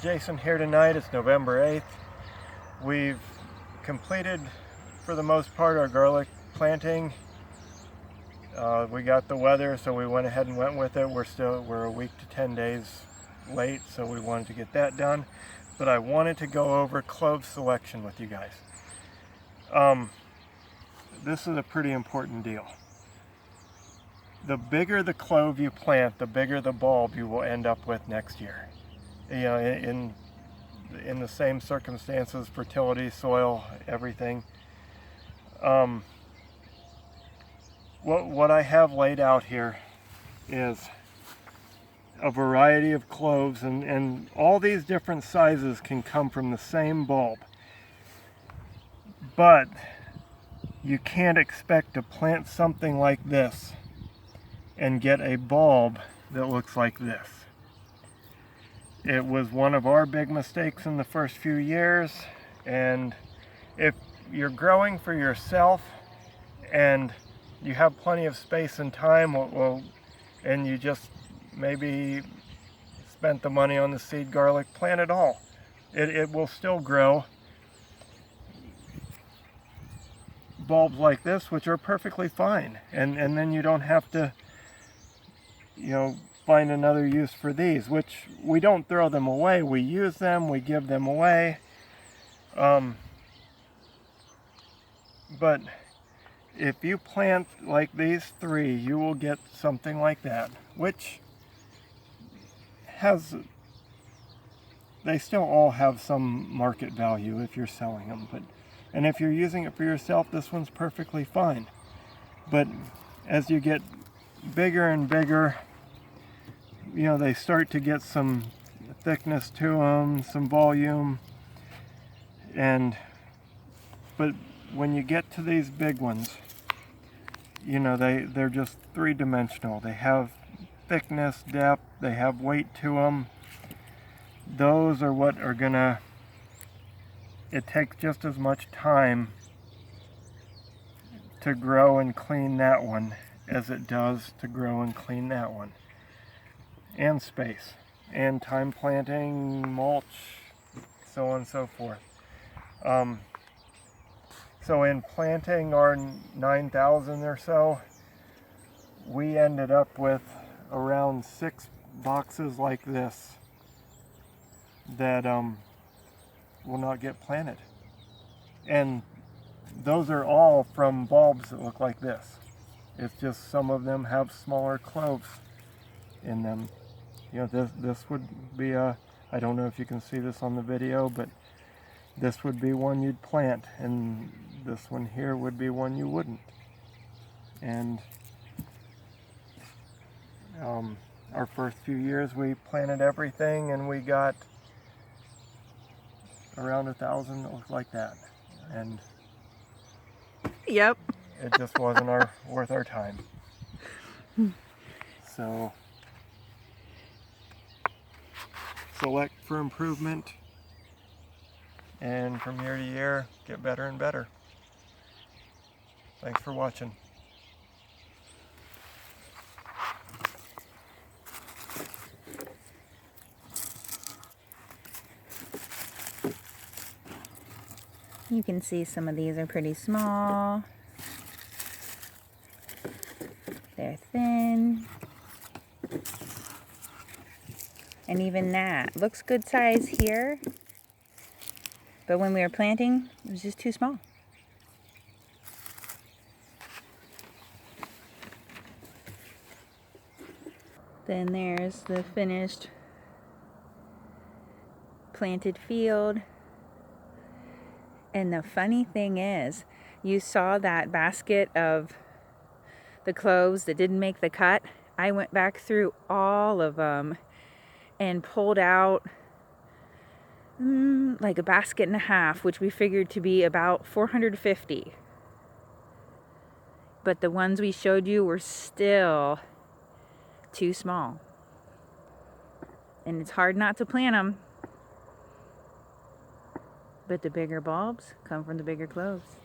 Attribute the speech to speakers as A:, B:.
A: Jason here tonight. It's November 8th. We've completed, for the most part, our garlic planting. We got the weather, so we went ahead and went with it. We're a week to 10 days late, so we wanted to get that done. But I wanted to go over clove selection with you guys. This is a pretty important deal. The bigger the clove you plant, the bigger the bulb you will end up with next year. You know, in the same circumstances, fertility, soil, everything. What I have laid out here is a variety of cloves, and all these different sizes can come from the same bulb. But you can't expect to plant something like this and get a bulb that looks like this. It was one of our big mistakes in the first few years, and if you're growing for yourself and you have plenty of space and time, and you just maybe spent the money on the seed garlic, plant it all. It will still grow bulbs like this, which are perfectly fine, and then you don't have to, you know, find another use for these, which we don't throw them away. We use them, we give them away. But if you plant like these three, you will get something like that, which they still all have some market value if you're selling them. And if you're using it for yourself, this one's perfectly fine. But as you get bigger and bigger, you know, they start to get some thickness to them, some volume, but when you get to these big ones, you know, they're just three-dimensional. They have thickness, depth, they have weight to them. Those are what are gonna, it takes just as much time to grow and clean that one as it does to grow and clean that one. And space, and time planting, mulch, so on and so forth. So in planting our 9,000 or so, we ended up with around 6 boxes like this that will not get planted. And those are all from bulbs that look like this. It's just some of them have smaller cloves in them. You know, this would be I don't know if you can see this on the video, but this would be one you'd plant, and this one here would be one you wouldn't. And our first few years we planted everything, and we got around 1,000 that looked like that. And
B: yep,
A: it just wasn't worth our time. So select for improvement, and from year to year get better and better. Thanks for watching.
B: you can see some of these are pretty small. They're thin. And even that looks good size here, but when we were planting, it was just too small. Then there's the finished planted field. And the funny thing is, you saw that basket of the cloves that didn't make the cut. I went back through all of them and pulled out like a basket and a half, which we figured to be about 450. But the ones we showed you were still too small. And it's hard not to plant them. But the bigger bulbs come from the bigger cloves.